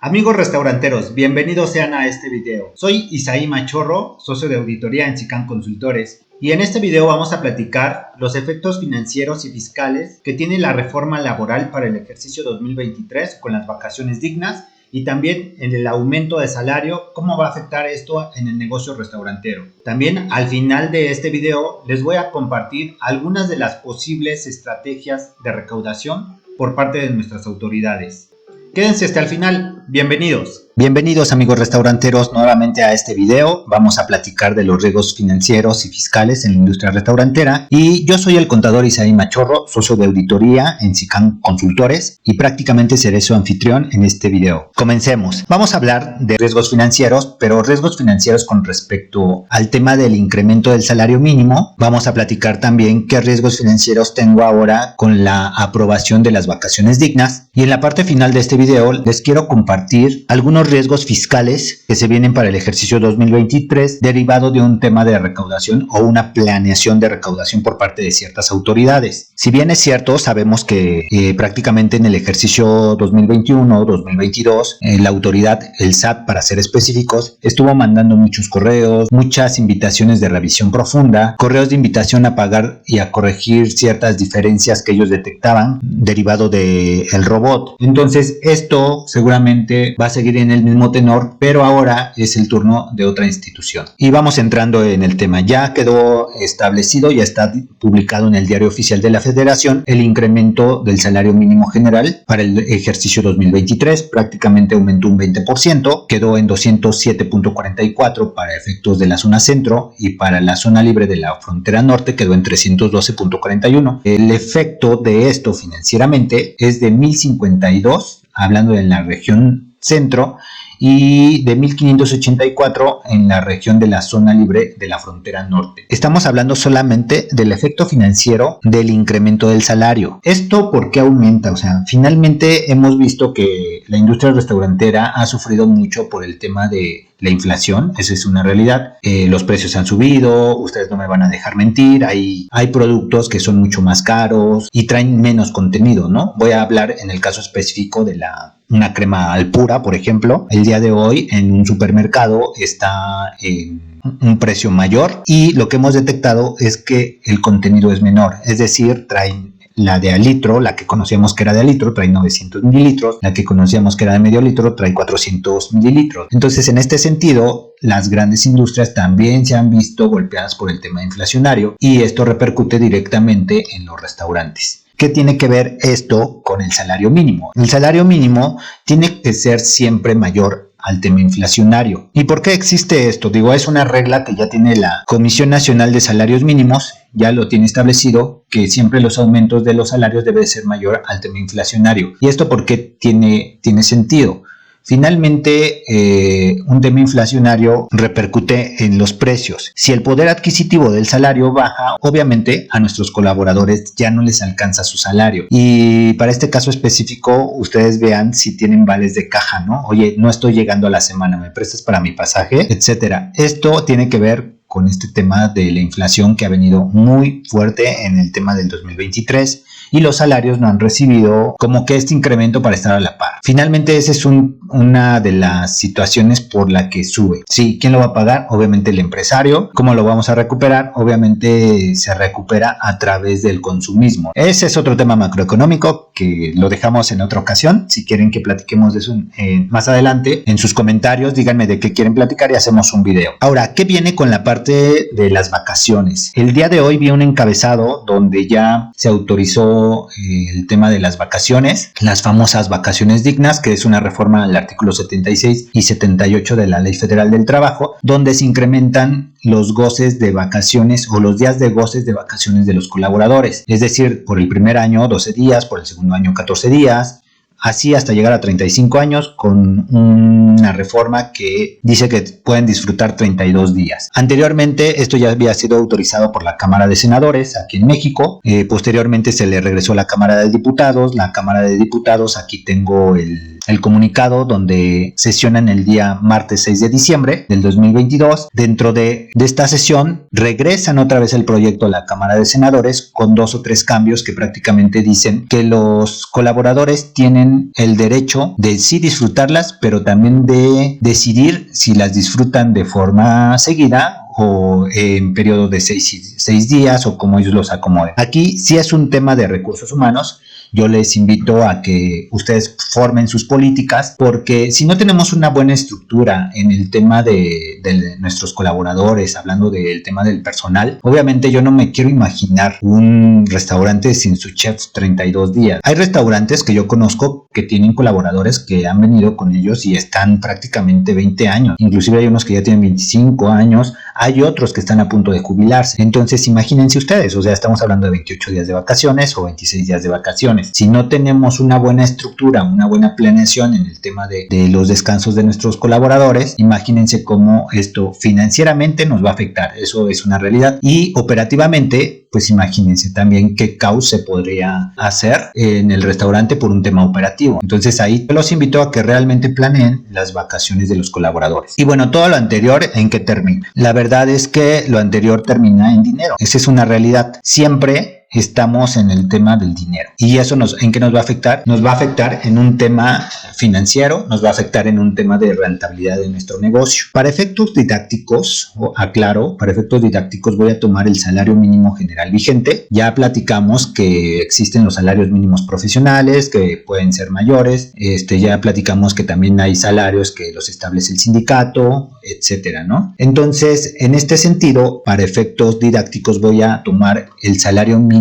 Amigos restauranteros, bienvenidos sean a este video. Soy Isaí Machorro, socio de auditoría en SICAN Consultores, y en este video vamos a platicar los efectos financieros y fiscales que tiene la reforma laboral para el ejercicio 2023 con las vacaciones dignas y también en el aumento de salario, cómo va a afectar esto en el negocio restaurantero. También al final de este video les voy a compartir algunas de las posibles estrategias de recaudación por parte de nuestras autoridades. Quédense hasta el final, bienvenidos. Bienvenidos amigos restauranteros nuevamente a este video. Vamos a platicar de los riesgos financieros y fiscales en la industria restaurantera y yo soy el contador Isaí Machorro, socio de auditoría en SICAN Consultores y prácticamente seré su anfitrión en este video. Comencemos. Vamos a hablar de riesgos financieros, pero riesgos financieros con respecto al tema del incremento del salario mínimo. Vamos a platicar también qué riesgos financieros tengo ahora con la aprobación de las vacaciones dignas y en la parte final de este video les quiero compartir algunos riesgos fiscales que se vienen para el ejercicio 2023 derivado de un tema de recaudación o una planeación de recaudación por parte de ciertas autoridades. Si bien es cierto, sabemos que prácticamente en el ejercicio 2021-2022 la autoridad, el SAT para ser específicos, estuvo mandando muchos correos, muchas invitaciones de revisión profunda, correos de invitación a pagar y a corregir ciertas diferencias que ellos detectaban derivado del robot. Entonces esto seguramente va a seguir en el mismo tenor, pero ahora es el turno de otra institución. Y vamos entrando en el tema. Ya quedó establecido, ya está publicado en el Diario Oficial de la Federación el incremento del salario mínimo general para el ejercicio 2023. Prácticamente aumentó un 20%, quedó en 207.44 para efectos de la zona centro y para la zona libre de la frontera norte quedó en 312.41. El efecto de esto financieramente es de 1052, hablando de la región centro, y de 1584 en la región de la zona libre de la frontera norte. Estamos hablando solamente del efecto financiero del incremento del salario. ¿Esto por qué aumenta? O sea, finalmente hemos visto que la industria restaurantera ha sufrido mucho por el tema de la inflación, esa es una realidad. Los precios han subido, ustedes no me van a dejar mentir, hay productos que son mucho más caros y traen menos contenido, ¿no? Voy a hablar en el caso específico de una crema Alpura, por ejemplo. El día de hoy en un supermercado está en un precio mayor y lo que hemos detectado es que el contenido es menor, es decir, traen la de al litro, la que conocíamos que era de al litro, trae 900 mililitros, la que conocíamos que era de medio litro, trae 400 mililitros. Entonces, en este sentido, las grandes industrias también se han visto golpeadas por el tema inflacionario y esto repercute directamente en los restaurantes. ¿Qué tiene que ver esto con el salario mínimo? El salario mínimo tiene que ser siempre mayor al tema inflacionario. ¿Y por qué existe esto? Digo, es una regla que ya tiene la Comisión Nacional de Salarios Mínimos, ya lo tiene establecido, que siempre los aumentos de los salarios deben ser mayor al tema inflacionario. ¿Y esto por qué tiene sentido? Finalmente, un tema inflacionario repercute en los precios. Si el poder adquisitivo del salario baja, obviamente a nuestros colaboradores ya no les alcanza su salario. Y para este caso específico, ustedes vean si tienen vales de caja, ¿no? Oye, no estoy llegando a la semana, ¿me prestas para mi pasaje? Etcétera. Esto tiene que ver con este tema de la inflación que ha venido muy fuerte en el tema del 2023 y los salarios no han recibido como que este incremento para estar a la par. Finalmente esa es una de las situaciones por la que sube. Sí, ¿quién lo va a pagar? Obviamente el empresario. ¿Cómo lo vamos a recuperar? Obviamente se recupera a través del consumismo. Ese es otro tema macroeconómico que lo dejamos en otra ocasión. Si quieren que platiquemos de eso más adelante, en sus comentarios díganme de qué quieren platicar y hacemos un video. Ahora, ¿qué viene con la parte de las vacaciones? El día de hoy vi un encabezado donde ya se autorizó el tema de las vacaciones, las famosas vacaciones dignas, que es una reforma al artículo 76 y 78 de la Ley Federal del Trabajo, donde se incrementan los goces de vacaciones o los días de goces de vacaciones de los colaboradores. Es decir, por el primer año 12 días, por el segundo año 14 días, así hasta llegar a 35 años con una reforma que dice que pueden disfrutar 32 días. Anteriormente esto ya había sido autorizado por la Cámara de Senadores aquí en México, posteriormente se le regresó a la Cámara de Diputados. La Cámara de Diputados, aquí tengo el el comunicado donde sesionan el día martes 6 de diciembre del 2022. Dentro de esta sesión regresan otra vez el proyecto a la Cámara de Senadores con 2 o 3 cambios que prácticamente dicen que los colaboradores tienen el derecho de sí disfrutarlas, pero también de decidir si las disfrutan de forma seguida o en periodo de 6 días o como ellos los acomoden. Aquí sí es un tema de recursos humanos. Yo les invito a que ustedes formen sus políticas, porque si no tenemos una buena estructura en el tema de nuestros colaboradores, hablando del tema del personal, obviamente yo no me quiero imaginar un restaurante sin su chef 32 días. Hay restaurantes que yo conozco que tienen colaboradores que han venido con ellos y están prácticamente 20 años. Inclusive hay unos que ya tienen 25 años, hay otros que están a punto de jubilarse. Entonces imagínense ustedes, o sea, estamos hablando de 28 días de vacaciones o 26 días de vacaciones. Si no tenemos una buena estructura, una buena planeación en el tema de los descansos de nuestros colaboradores, imagínense cómo esto financieramente nos va a afectar. Eso es una realidad. Y operativamente, pues imagínense también qué caos se podría hacer en el restaurante por un tema operativo. Entonces ahí los invito a que realmente planeen las vacaciones de los colaboradores. Y bueno, todo lo anterior, ¿en qué termina? La verdad es que lo anterior termina en dinero. Esa es una realidad. Siempre estamos en el tema del dinero. ¿Y eso en qué nos va a afectar? Nos va a afectar en un tema financiero, nos va a afectar en un tema de rentabilidad de nuestro negocio. Para efectos didácticos, para efectos didácticos voy a tomar el salario mínimo general vigente. Ya platicamos que existen los salarios mínimos profesionales, que pueden ser mayores. Ya platicamos que también hay salarios que los establece el sindicato, etcétera, ¿no? Entonces, en este sentido, para efectos didácticos voy a tomar el salario mínimo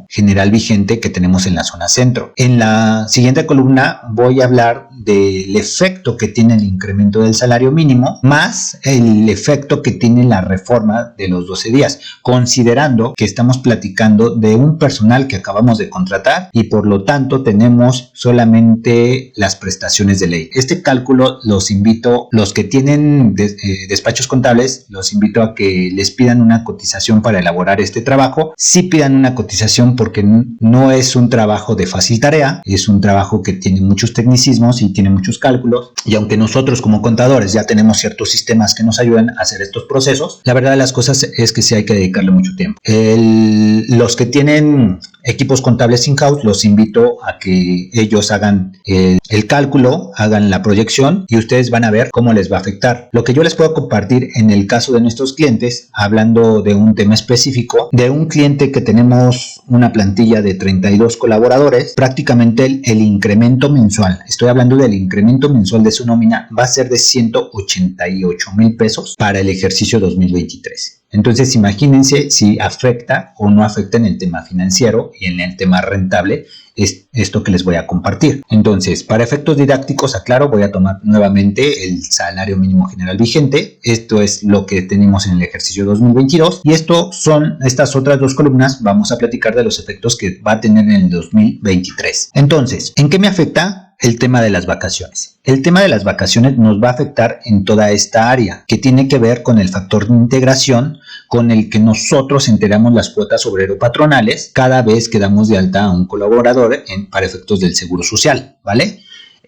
general vigente que tenemos en la zona centro. En la siguiente columna voy a hablar del efecto que tiene el incremento del salario mínimo más el efecto que tiene la reforma de los 12 días, considerando que estamos platicando de un personal que acabamos de contratar y por lo tanto tenemos solamente las prestaciones de ley. Este cálculo los invito, los que tienen despachos contables, los invito a que les pidan una cotización para elaborar este trabajo. Sí pidan una cotización porque no es un trabajo de fácil tarea, es un trabajo que tiene muchos tecnicismos y tiene muchos cálculos, y aunque nosotros como contadores ya tenemos ciertos sistemas que nos ayudan a hacer estos procesos, la verdad de las cosas es que sí hay que dedicarle mucho tiempo. Los que tienen equipos contables in-house, los invito a que ellos hagan el cálculo, hagan la proyección y ustedes van a ver cómo les va a afectar. Lo que yo les puedo compartir en el caso de nuestros clientes, hablando de un tema específico, de un cliente que tenemos una plantilla de 32 colaboradores, prácticamente el incremento mensual, estoy hablando del incremento mensual de su nómina, va a ser de 188,000 pesos para el ejercicio 2023. Entonces imagínense si afecta o no afecta en el tema financiero y en el tema rentable es esto que les voy a compartir. Entonces, para efectos didácticos, aclaro, voy a tomar nuevamente el salario mínimo general vigente. Esto es lo que tenemos en el ejercicio 2022 y estas otras dos columnas vamos a platicar de los efectos que va a tener en el 2023. Entonces, ¿en qué me afecta? El tema de las vacaciones. El tema de las vacaciones nos va a afectar en toda esta área que tiene que ver con el factor de integración con el que nosotros enteramos las cuotas obrero-patronales cada vez que damos de alta a un colaborador para efectos del seguro social, ¿vale?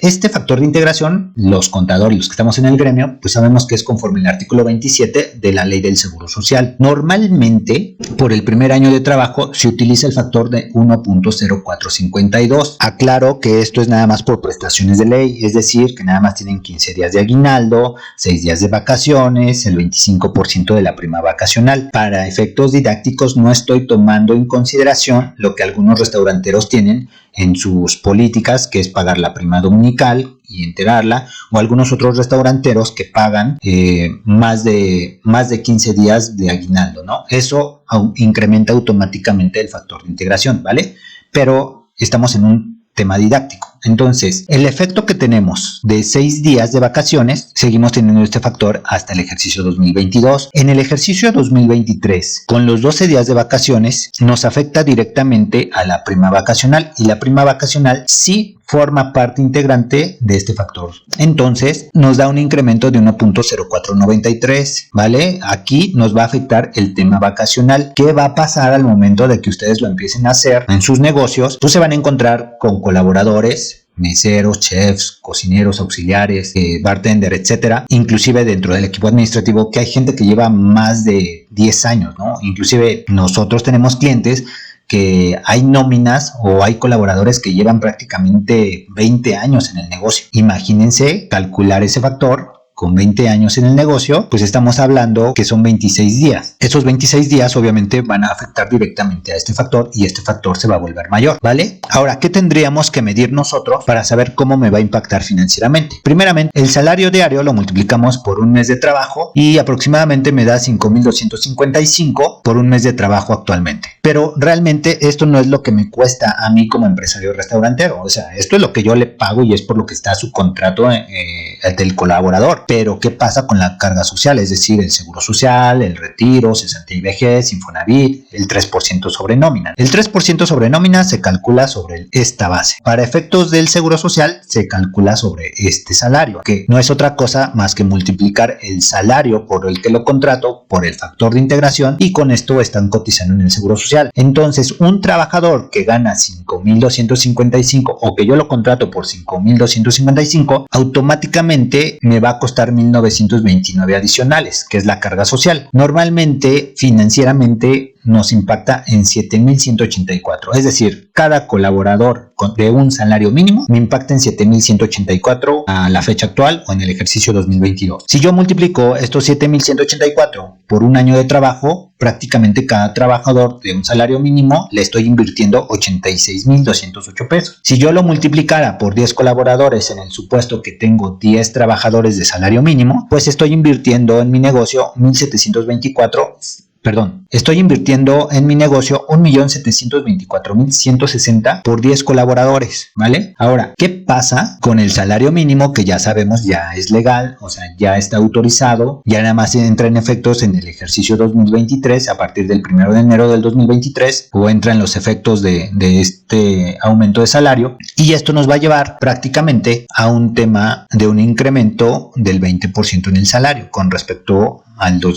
Este factor de integración, los contadores, los que estamos en el gremio, pues sabemos que es conforme al artículo 27 de la ley del seguro social. Normalmente, por el primer año de trabajo, se utiliza el factor de 1.0452. Aclaro que esto es nada más por prestaciones de ley, es decir, que nada más tienen 15 días de aguinaldo, 6 días de vacaciones, el 25% de la prima vacacional. Para efectos didácticos no estoy tomando en consideración lo que algunos restauranteros tienen en sus políticas, que es pagar la prima dominical y enterarla, o algunos otros restauranteros que pagan más de 15 días de aguinaldo, ¿no? Eso incrementa automáticamente el factor de integración, ¿vale? Pero estamos en un tema didáctico. Entonces, el efecto que tenemos de 6 días de vacaciones, seguimos teniendo este factor hasta el ejercicio 2022. En el ejercicio 2023, con los 12 días de vacaciones, nos afecta directamente a la prima vacacional, y la prima vacacional sí forma parte integrante de este factor. Entonces, nos da un incremento de 1.0493, ¿vale? Aquí nos va a afectar el tema vacacional. ¿Qué va a pasar al momento de que ustedes lo empiecen a hacer en sus negocios? Pues se van a encontrar con colaboradores meseros, chefs, cocineros, auxiliares, bartender, etcétera, inclusive dentro del equipo administrativo, que hay gente que lleva más de 10 años, ¿no? Inclusive nosotros tenemos clientes que hay nóminas o hay colaboradores que llevan prácticamente 20 años en el negocio. Imagínense calcular ese factor. Con 20 años en el negocio, pues estamos hablando que son 26 días. Esos 26 días obviamente van a afectar directamente a este factor y este factor se va a volver mayor, ¿vale? Ahora, ¿qué tendríamos que medir nosotros para saber cómo me va a impactar financieramente? Primeramente, el salario diario lo multiplicamos por un mes de trabajo y aproximadamente me da 5,255 por un mes de trabajo actualmente. Pero realmente esto no es lo que me cuesta a mí como empresario restaurantero. O sea, esto es lo que yo le pago y es por lo que está su contrato del colaborador. Pero, ¿qué pasa con la carga social? Es decir, el seguro social, el retiro, cesantía y vejez, Infonavit, el 3% sobre nómina. El 3% sobre nómina se calcula sobre esta base. Para efectos del seguro social, se calcula sobre este salario, que no es otra cosa más que multiplicar el salario por el que lo contrato por el factor de integración y con esto están cotizando en el seguro social. Entonces, un trabajador que gana 5,255 o que yo lo contrato por 5,255, automáticamente me va a costar 1,929 adicionales, que es la carga social. Normalmente, financieramente, nos impacta en 7,184. Es decir, cada colaborador de un salario mínimo me impacta en 7,184 a la fecha actual o en el ejercicio 2022. Si yo multiplico estos 7,184 por un año de trabajo, prácticamente cada trabajador de un salario mínimo le estoy invirtiendo 86,208 pesos. Si yo lo multiplicara por 10 colaboradores en el supuesto que tengo 10 trabajadores de salario mínimo, pues estoy invirtiendo en mi negocio 1,724,160 por 10 colaboradores, ¿vale? Ahora, ¿qué pasa con el salario mínimo que ya sabemos ya es legal, o sea, ya está autorizado, ya nada más entra en efectos en el ejercicio 2023 a partir del 1 de enero del 2023 o entra en los efectos de este aumento de salario y esto nos va a llevar prácticamente a un tema de un incremento del 20% en el salario con respecto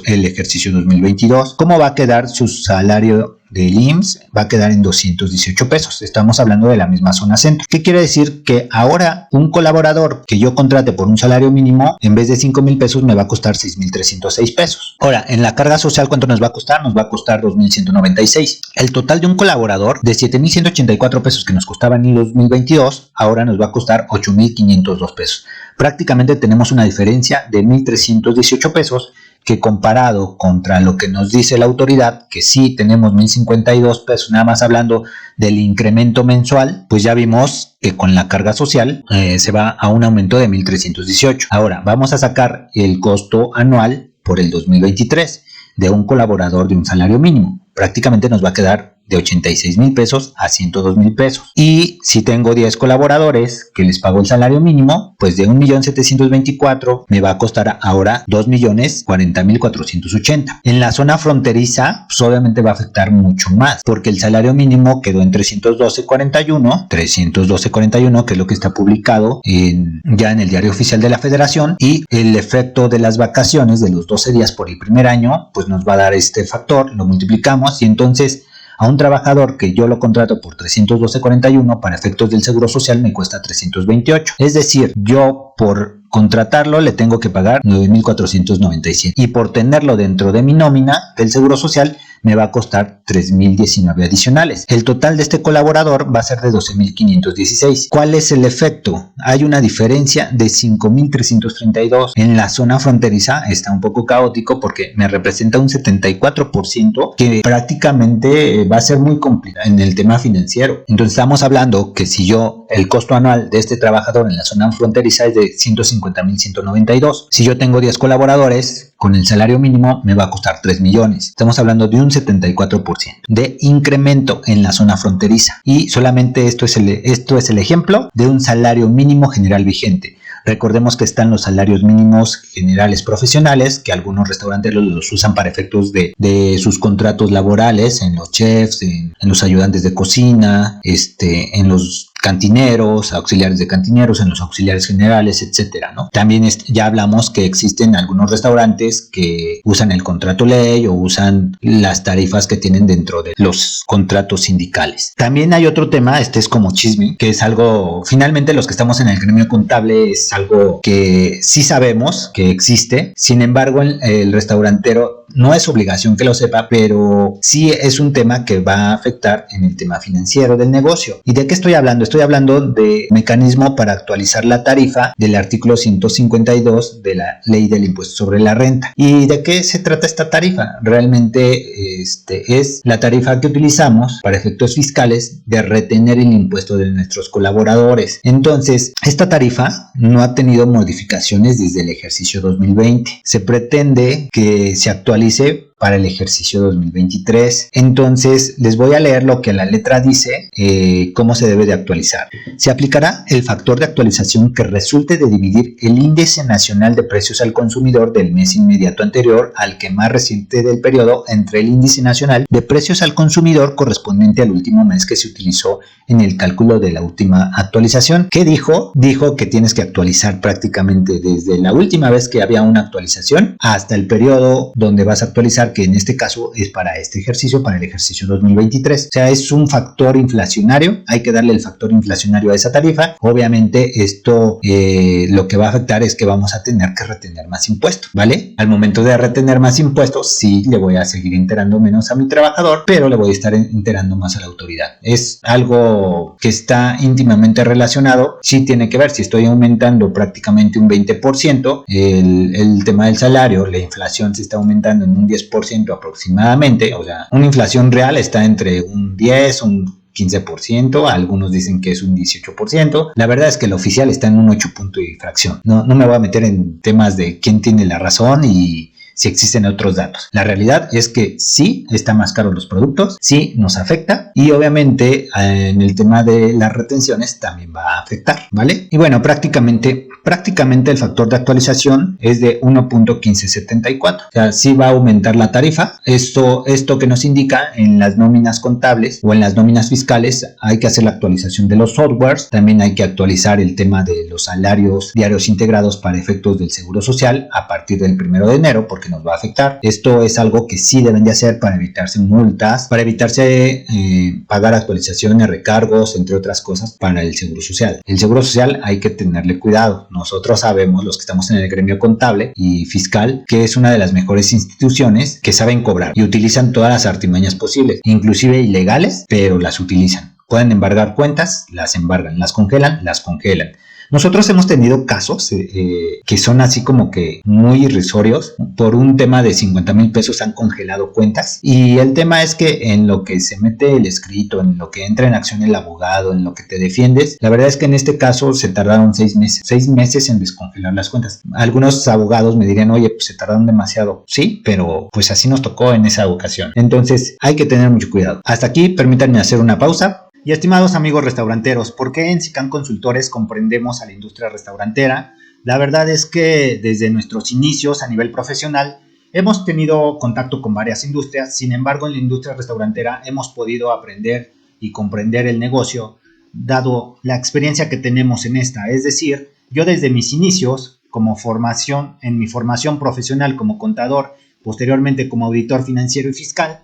el ejercicio 2022. ¿Cómo va a quedar su salario del IMSS? Va a quedar en 218 pesos. Estamos hablando de la misma zona centro. ¿Qué quiere decir? Que ahora un colaborador que yo contrate por un salario mínimo, en vez de 5,000 pesos, me va a costar 6,306 pesos. Ahora, en la carga social, ¿cuánto nos va a costar? Nos va a costar 2,196. El total de un colaborador de 7,184 pesos que nos costaba en el 2022, ahora nos va a costar 8,502 pesos. Prácticamente tenemos una diferencia de 1,318 pesos que comparado contra lo que nos dice la autoridad, que sí tenemos 1,052 pesos, nada más hablando del incremento mensual, pues ya vimos que con la carga social se va a un aumento de 1,318. Ahora, vamos a sacar el costo anual por el 2023 de un colaborador de un salario mínimo. Prácticamente nos va a quedar de 86,000 pesos a 102,000 pesos. Y si tengo 10 colaboradores que les pago el salario mínimo, pues de 1,724,000 me va a costar ahora 2,040,480. En la zona fronteriza, pues obviamente va a afectar mucho más, porque el salario mínimo quedó en 312,41, que es lo que está publicado ya en el Diario Oficial de la Federación, y el efecto de las vacaciones de los 12 días por el primer año, pues nos va a dar este factor, lo multiplicamos y entonces a un trabajador que yo lo contrato por 312,41 para efectos del seguro social me cuesta 328. Es decir, yo por contratarlo le tengo que pagar 9,497 y por tenerlo dentro de mi nómina del seguro social me va a costar 3,019 adicionales. El total de este colaborador va a ser de 12,516. ¿Cuál es el efecto? Hay una diferencia de 5,332. En la zona fronteriza está un poco caótico porque me representa un 74% que prácticamente va a ser muy complicado en el tema financiero. Entonces estamos hablando que si yo el costo anual de este trabajador en la zona fronteriza es de 150,192. Si yo tengo 10 colaboradores con el salario mínimo me va a costar 3 millones. Estamos hablando de un 74% de incremento en la zona fronteriza. Y solamente esto es el ejemplo de un salario mínimo general vigente. Recordemos que están los salarios mínimos generales profesionales, que algunos restaurantes los usan para efectos de sus contratos laborales, en los chefs, en los ayudantes de cocina, en los cantineros, auxiliares de cantineros, en los auxiliares generales, etcétera, ¿no? También ya hablamos que existen algunos restaurantes que usan el contrato ley o usan las tarifas que tienen dentro de los contratos sindicales. También hay otro tema, este es como chisme, que es algo, finalmente los que estamos en el gremio contable es algo que sí sabemos que existe, sin embargo el restaurantero no es obligación que lo sepa, pero sí es un tema que va a afectar en el tema financiero del negocio. ¿Y de qué estoy hablando? Estoy hablando de mecanismo para actualizar la tarifa del artículo 152 de la ley del impuesto sobre la renta. ¿Y de qué se trata esta tarifa? Realmente es la tarifa que utilizamos para efectos fiscales de retener el impuesto de nuestros colaboradores. Entonces, esta tarifa no ha tenido modificaciones desde el ejercicio 2020. Se pretende que se actualice para el ejercicio 2023. Entonces, les voy a leer lo que la letra dice, cómo se debe de actualizar. Se aplicará el factor de actualización que resulte de dividir el índice nacional de precios al consumidor del mes inmediato anterior al que más reciente del periodo entre el índice nacional de precios al consumidor correspondiente al último mes que se utilizó en el cálculo de la última actualización. ¿Qué dijo? Dijo que tienes que actualizar prácticamente desde la última vez que había una actualización hasta el periodo donde vas a actualizar, que en este caso es para este ejercicio, para el ejercicio 2023. O sea, es un factor inflacionario, hay que darle el factor inflacionario a esa tarifa. Obviamente esto lo que va a afectar es que vamos a tener que retener más impuestos, ¿vale? Al momento de retener más impuestos, sí le voy a seguir enterando menos a mi trabajador, pero le voy a estar enterando más a la autoridad. Es algo que está íntimamente relacionado, sí tiene que ver, si estoy aumentando prácticamente un 20%, el tema del salario, la inflación se está aumentando en un 10% aproximadamente, o sea, una inflación real está entre un 10, un 15%, algunos dicen que es un 18%, la verdad es que el oficial está en un 8 punto y fracción. No me voy a meter en temas de quién tiene la razón y si existen otros datos. La realidad es que sí está más caro los productos, sí nos afecta y obviamente en el tema de las retenciones también va a afectar, ¿vale? Y bueno, prácticamente el factor de actualización es de 1.1574, o sea, sí va a aumentar la tarifa. Esto que nos indica en las nóminas contables o en las nóminas fiscales hay que hacer la actualización de los softwares, también hay que actualizar el tema de los salarios diarios integrados para efectos del seguro social a partir del 1 de enero, porque nos va a afectar. Esto es algo que sí deben de hacer para evitarse multas, para evitarse pagar actualizaciones, recargos, entre otras cosas para el seguro social. El seguro social hay que tenerle cuidado. Nosotros sabemos, los que estamos en el gremio contable y fiscal, que es una de las mejores instituciones que saben cobrar y utilizan todas las artimañas posibles, inclusive ilegales, pero las utilizan. Pueden embargar cuentas, las embargan, las congelan, las congelan. Nosotros hemos tenido casos que son así como que muy irrisorios. Por un tema de 50,000 pesos han congelado cuentas. Y el tema es que en lo que se mete el escrito, en lo que entra en acción el abogado, en lo que te defiendes, la verdad es que en este caso se tardaron 6 meses. 6 meses en descongelar las cuentas. Algunos abogados me dirían, oye, pues se tardaron demasiado. Sí, pero pues así nos tocó en esa ocasión. Entonces hay que tener mucho cuidado. Hasta aquí, permítanme hacer una pausa. Y estimados amigos restauranteros, ¿por qué en SICAN Consultores comprendemos a la industria restaurantera? La verdad es que desde nuestros inicios a nivel profesional hemos tenido contacto con varias industrias, sin embargo en la industria restaurantera hemos podido aprender y comprender el negocio dado la experiencia que tenemos en esta. Es decir, yo desde mis inicios como formación, en mi formación profesional como contador, posteriormente como auditor financiero y fiscal,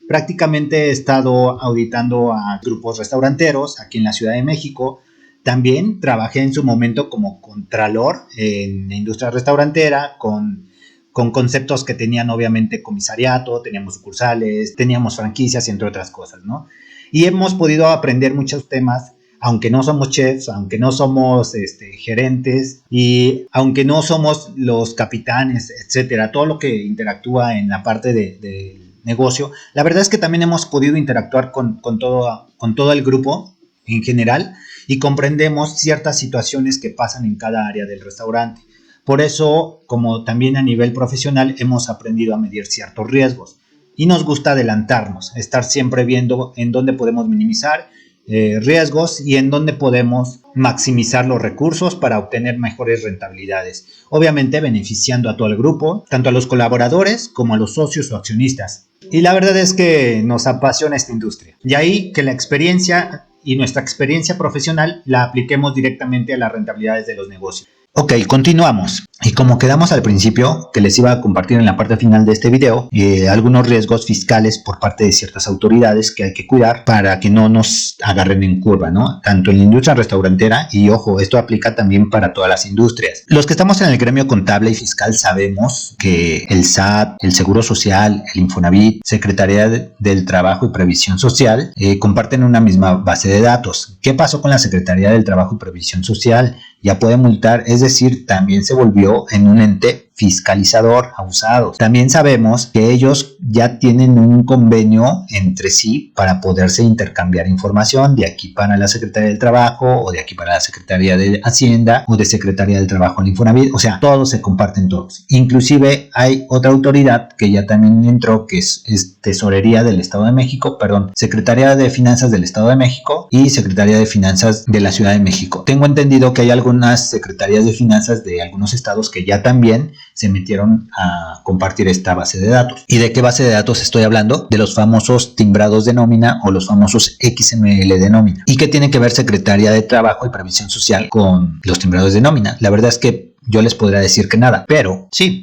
prácticamente he estado auditando a grupos restauranteros aquí en la Ciudad de México. También trabajé en su momento como contralor en la industria restaurantera con conceptos que tenían obviamente comisariato, teníamos sucursales, teníamos franquicias y entre otras cosas, ¿no? Y hemos podido aprender muchos temas, aunque no somos chefs, aunque no somos gerentes y aunque no somos los capitanes, etcétera, todo lo que interactúa en la parte de negocio. La verdad es que también hemos podido interactuar con todo el grupo en general y comprendemos ciertas situaciones que pasan en cada área del restaurante. Por eso, como también a nivel profesional, hemos aprendido a medir ciertos riesgos y nos gusta adelantarnos, estar siempre viendo en dónde podemos minimizar riesgos y en dónde podemos maximizar los recursos para obtener mejores rentabilidades, obviamente beneficiando a todo el grupo, tanto a los colaboradores como a los socios o accionistas. Y la verdad es que nos apasiona esta industria. Y ahí que la experiencia y nuestra experiencia profesional la apliquemos directamente a las rentabilidades de los negocios. Ok, continuamos. Y como quedamos al principio, que les iba a compartir en la parte final de este video, algunos riesgos fiscales por parte de ciertas autoridades que hay que cuidar para que no nos agarren en curva, ¿no? Tanto en la industria restaurantera y, ojo, esto aplica también para todas las industrias. Los que estamos en el gremio contable y fiscal sabemos que el SAT, el Seguro Social, el Infonavit, Secretaría del Trabajo y Previsión Social comparten una misma base de datos. ¿Qué pasó con la Secretaría del Trabajo y Previsión Social? Ya puede multar, es decir, también se volvió en un ente fiscalizador a usados. También sabemos que ellos ya tienen un convenio entre sí para poderse intercambiar información de aquí para la Secretaría del Trabajo o de aquí para la Secretaría de Hacienda o de Secretaría del Trabajo al Infonavit, o sea, todos se comparten todos. Inclusive hay otra autoridad que ya también entró, que es Tesorería del Estado de México, Secretaría de Finanzas del Estado de México y Secretaría de Finanzas de la Ciudad de México. Tengo entendido que hay algunas secretarías de finanzas de algunos estados que ya también se metieron a compartir esta base de datos. ¿Y de qué base de datos estoy hablando? De los famosos timbrados de nómina o los famosos XML de nómina. ¿Y qué tiene que ver Secretaría de Trabajo y Previsión Social con los timbrados de nómina? La verdad es que yo les podría decir que nada, pero sí.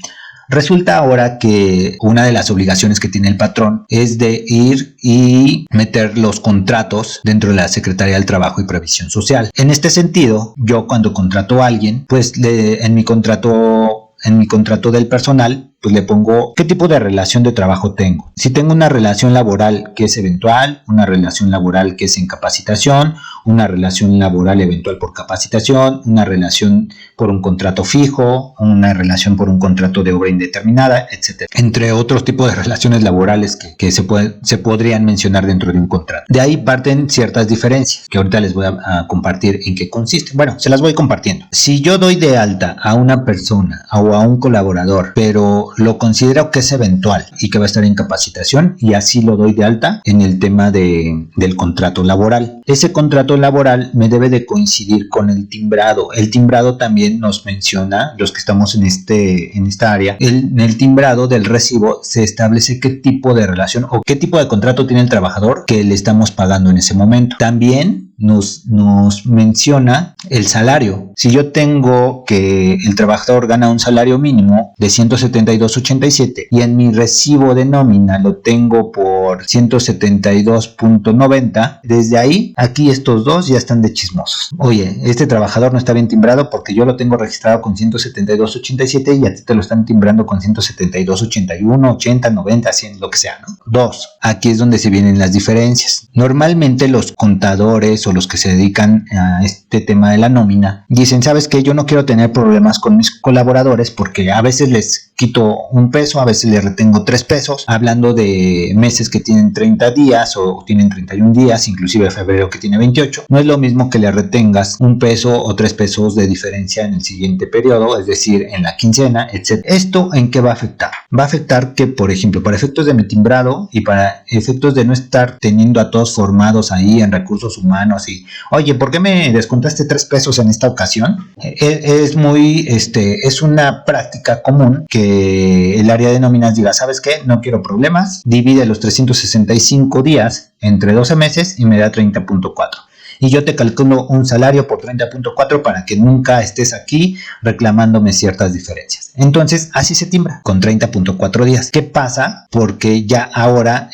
Resulta ahora que una de las obligaciones que tiene el patrón es de ir y meter los contratos dentro de la Secretaría del Trabajo y Previsión Social. En este sentido, yo cuando contrato a alguien, pues en mi contrato del personal, pues le pongo qué tipo de relación de trabajo tengo. Si tengo una relación laboral que es eventual, una relación laboral que es en capacitación, una relación laboral eventual por capacitación, una relación por un contrato fijo, una relación por un contrato de obra indeterminada, etc. Entre otros tipos de relaciones laborales que se podrían mencionar dentro de un contrato. De ahí parten ciertas diferencias que ahorita les voy a compartir en qué consisten. Bueno, se las voy compartiendo. Si yo doy de alta a una persona o a un colaborador, pero lo considero que es eventual y que va a estar en capacitación, y así lo doy de alta en el tema del contrato laboral. Ese contrato laboral me debe de coincidir con el timbrado. El timbrado también nos menciona, los que estamos en esta área, en el timbrado del recibo se establece qué tipo de relación o qué tipo de contrato tiene el trabajador que le estamos pagando en ese momento. También nos menciona el salario. Si yo tengo que el trabajador gana un salario mínimo de 172.87 y en mi recibo de nómina lo tengo por 172.90, desde ahí, aquí estos dos ya están de chismosos. Oye, este trabajador no está bien timbrado porque yo lo tengo registrado con 172.87 y a ti te lo están timbrando con 172.81, 80, 90, 100, lo que sea, ¿no? Dos, aquí es donde se vienen las diferencias. Normalmente los contadores o los que se dedican a este tema de la nómina dicen, ¿sabes qué? Yo no quiero tener problemas con mis colaboradores porque a veces les quito un peso, a veces les retengo 3 pesos, hablando de meses que tienen 30 días o tienen 31 días, inclusive febrero que tiene 28. No es lo mismo que le retengas un peso o 3 pesos de diferencia en el siguiente periodo, es decir, en la quincena, etc. ¿Esto en qué va a afectar? Va a afectar que, por ejemplo, para efectos de mi timbrado y para efectos de no estar teniendo a todos formados ahí en recursos humanos y, oye, ¿por qué me descontaste 3 pesos en esta ocasión? Es una práctica común que el área de nóminas diga, ¿sabes qué? No quiero problemas, divide los 365 días entre 12 meses y me da 30.4. Y yo te calculo un salario por 30.4 para que nunca estés aquí reclamándome ciertas diferencias. Entonces, así se timbra, con 30.4 días. ¿Qué pasa? Porque ya ahora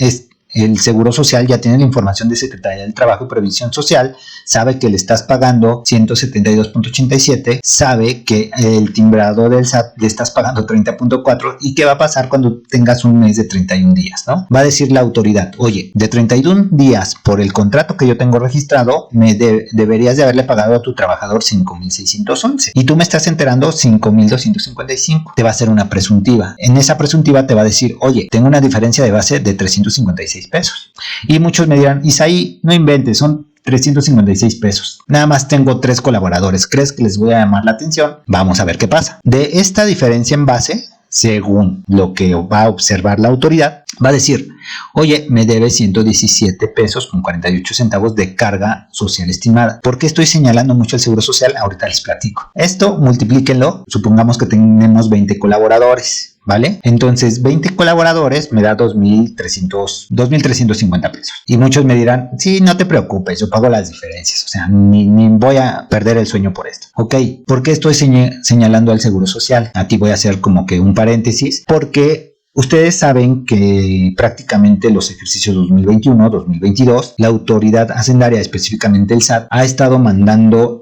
el Seguro Social ya tiene la información de Secretaría del Trabajo y Previsión Social, sabe que le estás pagando 172.87, sabe que el timbrado del SAT le estás pagando 30.4 y qué va a pasar cuando tengas un mes de 31 días, ¿no? Va a decir la autoridad, oye, de 31 días por el contrato que yo tengo registrado, deberías de haberle pagado a tu trabajador 5.611 y tú me estás enterando 5.255. Te va a hacer una presuntiva. En esa presuntiva te va a decir, oye, tengo una diferencia de base de 356 pesos. Y muchos me dirán, Isaí, no inventes, son 356 pesos. Nada más tengo 3 colaboradores. ¿Crees que les voy a llamar la atención? Vamos a ver qué pasa. De esta diferencia en base, según lo que va a observar la autoridad, va a decir, oye, me debe 117 pesos con 48 centavos de carga social estimada. ¿Por qué estoy señalando mucho el Seguro Social? Ahorita les platico. Esto multiplíquenlo, supongamos que tenemos 20 colaboradores. ¿vale? Entonces 20 colaboradores me da 2,350 pesos. Y muchos me dirán, sí, no te preocupes, yo pago las diferencias, o sea, ni voy a perder el sueño por esto. Ok, ¿por qué estoy señalando al Seguro Social? Aquí voy a hacer como que un paréntesis, porque ustedes saben que prácticamente los ejercicios 2021, 2022, la autoridad hacendaria, específicamente el SAT, ha estado mandando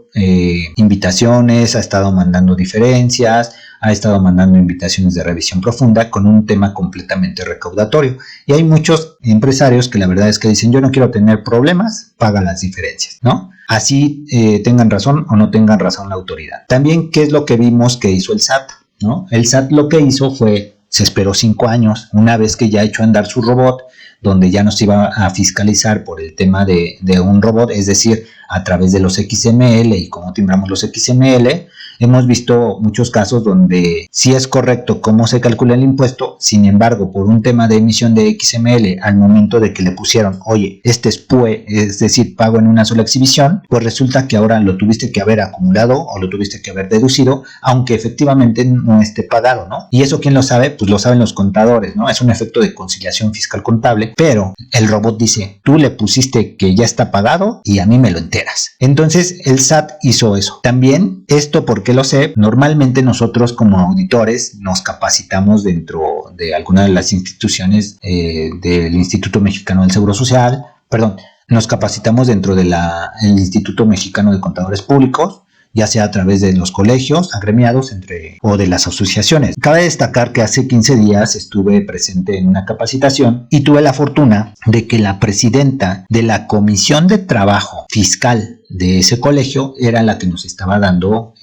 invitaciones, ha estado mandando diferencias, ha estado mandando invitaciones de revisión profunda con un tema completamente recaudatorio. Y hay muchos empresarios que la verdad es que dicen, yo no quiero tener problemas, paga las diferencias, ¿no? Así tengan razón o no tengan razón la autoridad. También, ¿qué es lo que vimos que hizo el SAT? ¿No? El SAT lo que hizo fue, se esperó 5 años, una vez que ya echó a andar su robot, donde ya nos iba a fiscalizar por el tema de un robot, es decir, a través de los XML y cómo timbramos los XML. Hemos visto muchos casos donde sí es correcto cómo se calcula el impuesto, sin embargo, por un tema de emisión de XML, al momento de que le pusieron, oye, este es PUE, es decir, pago en una sola exhibición, pues resulta que ahora lo tuviste que haber acumulado o lo tuviste que haber deducido, aunque efectivamente no esté pagado, ¿no? Y eso, ¿quién lo sabe? Pues lo saben los contadores, ¿no? Es un efecto de conciliación fiscal contable, pero el robot dice, tú le pusiste que ya está pagado y a mí me lo enteras. Entonces, el SAT hizo eso. También, esto porque lo sé, normalmente nosotros como auditores nos capacitamos dentro de alguna de las instituciones del Instituto Mexicano del Seguro Social, nos capacitamos dentro del Instituto Mexicano de Contadores Públicos, ya sea a través de los colegios agremiados o de las asociaciones. Cabe destacar que hace 15 días estuve presente en una capacitación y tuve la fortuna de que la presidenta de la Comisión de Trabajo Fiscal de ese colegio era la que nos estaba dando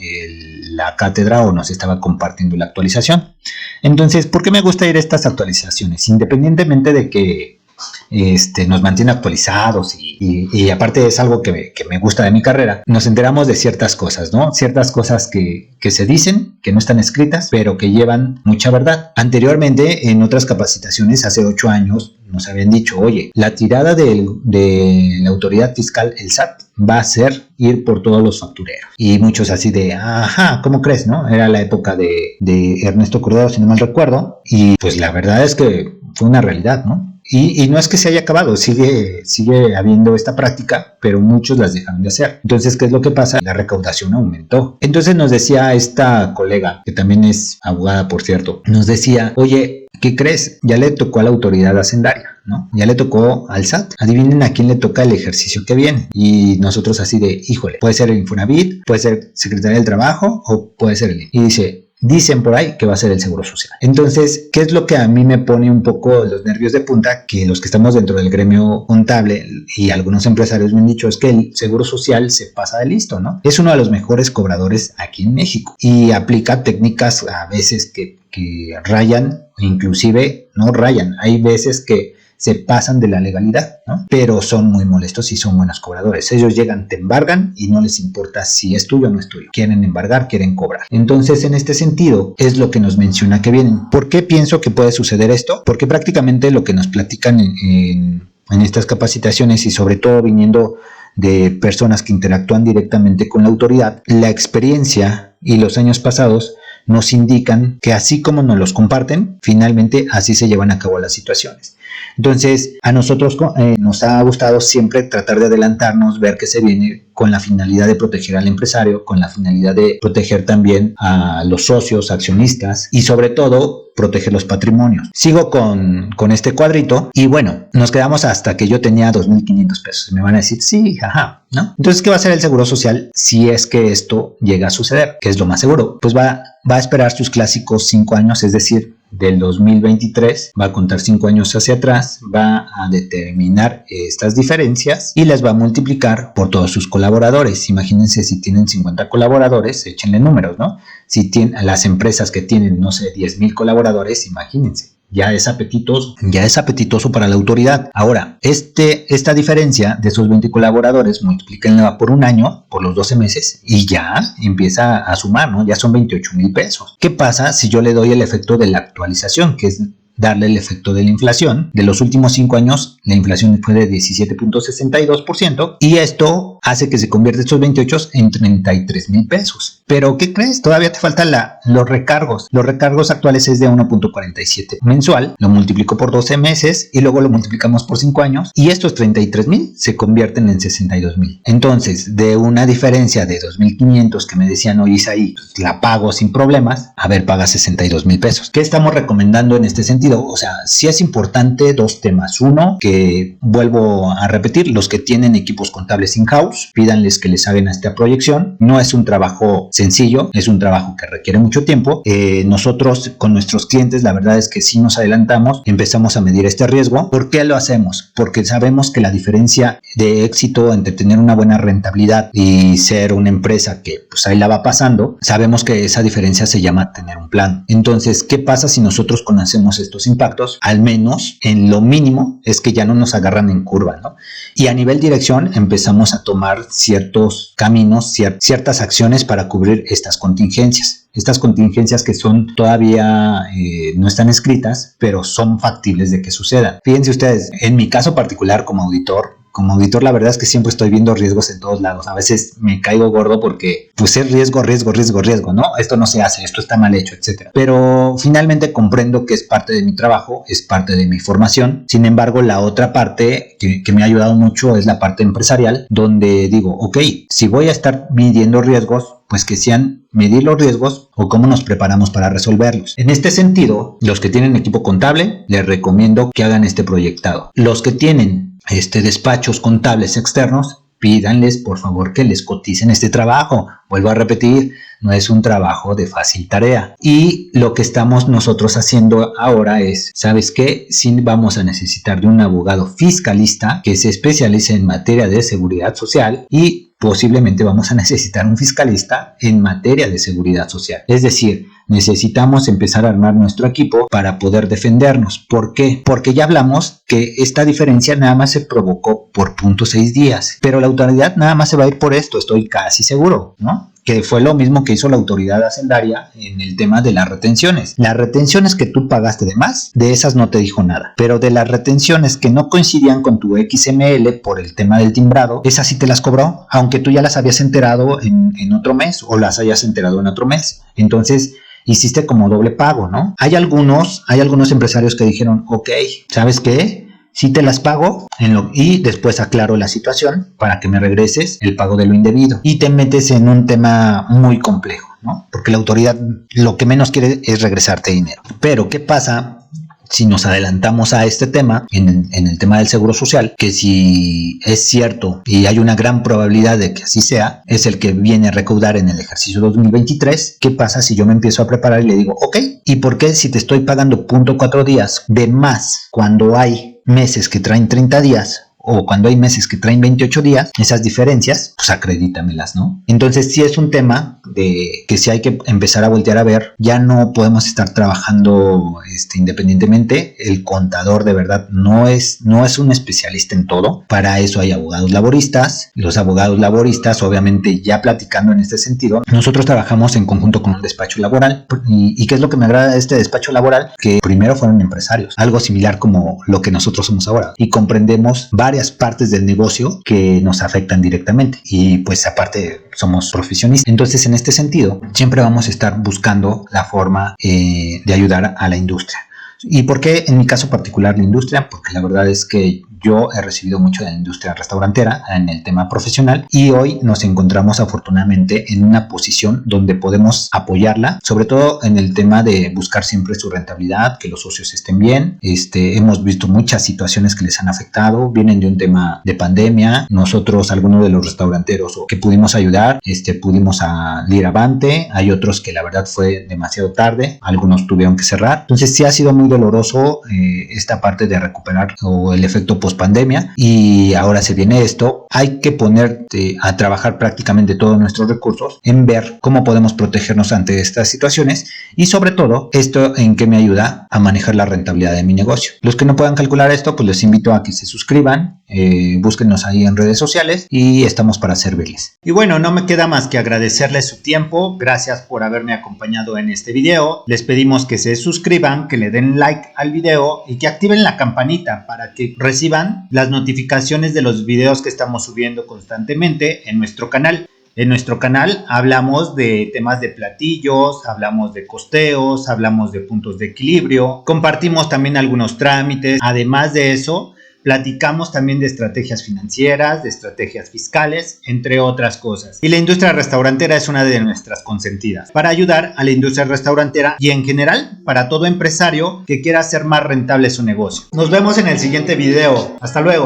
la cátedra o nos estaba compartiendo la actualización. Entonces, ¿por qué me gusta ir a estas actualizaciones? Independientemente de que nos mantiene actualizados y aparte es algo que me gusta de mi carrera, nos enteramos de ciertas cosas, ¿no? Ciertas cosas que se dicen, que no están escritas, pero que llevan mucha verdad. Anteriormente, en otras capacitaciones, hace 8 años, nos habían dicho, oye, la tirada de la autoridad fiscal, el SAT, va a ser ir por todos los factureros. Y muchos así de, ajá, ¿cómo crees, no? Era la época de Ernesto Cordero, si no mal recuerdo, y pues la verdad es que fue una realidad, ¿no? Y no es que se haya acabado, sigue habiendo esta práctica, pero muchos las dejaron de hacer. Entonces, ¿qué es lo que pasa? La recaudación aumentó. Entonces nos decía esta colega, que también es abogada, por cierto, nos decía, oye, ¿qué crees? Ya le tocó a la autoridad hacendaria, ¿no? Ya le tocó al SAT. Adivinen a quién le toca el ejercicio que viene. Y nosotros así de, híjole, puede ser el Infonavit, puede ser Secretaría del Trabajo o puede ser el... Y dice... Dicen por ahí que va a ser el Seguro Social. Entonces, ¿qué es lo que a mí me pone un poco los nervios de punta? Que los que estamos dentro del gremio contable y algunos empresarios me han dicho es que el Seguro Social se pasa de listo, ¿no? Es uno de los mejores cobradores aquí en México y aplica técnicas a veces que rayan, inclusive no rayan. Hay veces que se pasan de la legalidad, ¿no? Pero son muy molestos y son buenos cobradores. Ellos llegan, te embargan y no les importa si es tuyo o no es tuyo. Quieren embargar, quieren cobrar. Entonces, en este sentido, es lo que nos menciona que vienen. ¿Por qué pienso que puede suceder esto? Porque prácticamente lo que nos platican en estas capacitaciones y sobre todo viniendo de personas que interactúan directamente con la autoridad, la experiencia y los años pasados nos indican que así como nos los comparten, finalmente así se llevan a cabo las situaciones. Entonces, a nosotros nos ha gustado siempre tratar de adelantarnos, ver qué se viene con la finalidad de proteger al empresario, con la finalidad de proteger también a los socios, accionistas y sobre todo proteger los patrimonios. Sigo con este cuadrito y bueno, nos quedamos hasta que yo tenía 2,500 pesos. Me van a decir, sí, ajá, ¿no? Entonces, ¿qué va a hacer el Seguro Social si es que esto llega a suceder? ¿Qué es lo más seguro? Pues va a esperar sus clásicos 5 años, es decir, del 2023, va a contar 5 años hacia atrás, va a determinar estas diferencias y las va a multiplicar por todos sus colaboradores. Imagínense si tienen 50 colaboradores, échenle números, ¿no? Si tienen las empresas que tienen, no sé, 10,000 colaboradores, imagínense. Ya es apetitoso para la autoridad. Ahora, esta diferencia de esos 20 colaboradores, multiplíquenla por un año, por los 12 meses, y ya empieza a sumar, ¿no? Ya son 28,000 pesos. ¿Qué pasa si yo le doy el efecto de la actualización, que es darle el efecto de la inflación. De los últimos 5 años, la inflación fue de 17.62% y esto hace que se convierta estos 28 en 33,000 pesos. Pero ¿qué crees? Todavía te faltan los recargos. Los recargos actuales es de 1.47 mensual, lo multiplico por 12 meses y luego lo multiplicamos por 5 años y estos 33,000 se convierten en 62,000. Entonces, de una diferencia de 2,500 que me decían, oye Isaí, la pago sin problemas, a ver, paga 62,000 pesos. ¿Qué estamos recomendando en este sentido? O sea, sí es importante dos temas. Uno, que vuelvo a repetir, los que tienen equipos contables in-house, pídanles que les hagan esta proyección. No es un trabajo sencillo, es un trabajo que requiere mucho tiempo. Nosotros con nuestros clientes, la verdad es que sí nos adelantamos, empezamos a medir este riesgo. ¿Por qué lo hacemos? Porque sabemos que la diferencia de éxito entre tener una buena rentabilidad y ser una empresa que pues ahí la va pasando, sabemos que esa diferencia se llama tener un plan. Entonces, ¿qué pasa si nosotros conocemos estos impactos? Al menos en lo mínimo es que ya no nos agarran en curva, ¿no? Y a nivel dirección empezamos a tomar ciertos caminos, ciertas acciones para cubrir estas contingencias. Estas contingencias que son todavía no están escritas, pero son factibles de que sucedan. Fíjense ustedes, en mi caso particular como auditor, la verdad es que siempre estoy viendo riesgos en todos lados. A veces me caigo gordo porque pues es riesgo, ¿no? Esto no se hace, esto está mal hecho, etc. Pero finalmente comprendo que es parte de mi trabajo, es parte de mi formación. Sin embargo, la otra parte que me ha ayudado mucho es la parte empresarial, donde digo, ok, si voy a estar midiendo riesgos, pues que sean medir los riesgos o cómo nos preparamos para resolverlos. En este sentido, los que tienen equipo contable, les recomiendo que hagan este proyectado. Los que tienen despachos contables externos, pídanles por favor que les coticen este trabajo. Vuelvo a repetir, no es un trabajo de fácil tarea. Y lo que estamos nosotros haciendo ahora es, ¿sabes qué? Sí vamos a necesitar de un abogado fiscalista que se especialice en materia de seguridad social y posiblemente vamos a necesitar un fiscalista en materia de seguridad social. Es decir, necesitamos empezar a armar nuestro equipo para poder defendernos. ¿Por qué? Porque ya hablamos que esta diferencia nada más se provocó por 0.6 días, pero la autoridad nada más se va a ir por esto, estoy casi seguro, ¿no? Que fue lo mismo que hizo la autoridad hacendaria en el tema de las retenciones. Las retenciones que tú pagaste de más, de esas no te dijo nada. Pero de las retenciones que no coincidían con tu XML por el tema del timbrado, esas sí te las cobró, aunque tú ya las habías enterado en otro mes o las hayas enterado en otro mes. Entonces, hiciste como doble pago, ¿no? Hay algunos empresarios que dijeron, ok, ¿sabes qué? Sí te las pago y después aclaro la situación para que me regreses el pago de lo indebido. Y te metes en un tema muy complejo, ¿no? Porque la autoridad lo que menos quiere es regresarte dinero. Pero, ¿qué pasa si nos adelantamos a este tema, en el tema del seguro social? Que si es cierto y hay una gran probabilidad de que así sea, es el que viene a recaudar en el ejercicio 2023. ¿Qué pasa si yo me empiezo a preparar y le digo, ok, ¿y por qué si te estoy pagando 0.4 días de más cuando hay meses que traen 30 días o cuando hay meses que traen 28 días, esas diferencias, pues acredítamelas, ¿no? Entonces sí es un tema de que sí hay que empezar a voltear a ver. Ya no podemos estar trabajando independientemente. El contador de verdad no es un especialista en todo. Para eso hay abogados laboristas. Los abogados laboristas, obviamente, ya platicando en este sentido, nosotros trabajamos en conjunto con un despacho laboral. ¿Y qué es lo que me agrada de este despacho laboral? Que primero fueron empresarios, algo similar como lo que nosotros somos ahora, y comprendemos varias partes del negocio que nos afectan directamente y pues aparte somos profesionistas. Entonces en este sentido siempre vamos a estar buscando la forma de ayudar a la industria. ¿Y por qué en mi caso particular la industria? Porque la verdad es que yo he recibido mucho de la industria restaurantera en el tema profesional y hoy nos encontramos afortunadamente en una posición donde podemos apoyarla, sobre todo en el tema de buscar siempre su rentabilidad, que los socios estén bien. Hemos visto muchas situaciones que les han afectado, vienen de un tema de pandemia. Nosotros, algunos de los restauranteros que pudimos ayudar, pudimos salir avante. Hay otros que la verdad fue demasiado tarde, algunos tuvieron que cerrar. Entonces sí ha sido muy doloroso esta parte de recuperar o el efecto post post-pandemia y ahora se viene esto, hay que ponerte a trabajar prácticamente todos nuestros recursos en ver cómo podemos protegernos ante estas situaciones y sobre todo esto en qué me ayuda a manejar la rentabilidad de mi negocio. Los que no puedan calcular esto, pues les invito a que se suscriban, búsquenos ahí en redes sociales y estamos para servirles. Y bueno, no me queda más que agradecerles su tiempo. Gracias por haberme acompañado en este video. Les pedimos que se suscriban, que le den like al video y que activen la campanita para que reciban las notificaciones de los videos que estamos subiendo constantemente en nuestro canal. En nuestro canal hablamos de temas de platillos, hablamos de costeos, hablamos de puntos de equilibrio, compartimos también algunos trámites. Además de eso, platicamos también de estrategias financieras, de estrategias fiscales, entre otras cosas. Y la industria restaurantera es una de nuestras consentidas para ayudar a la industria restaurantera y en general para todo empresario que quiera hacer más rentable su negocio. Nos vemos en el siguiente video. Hasta luego.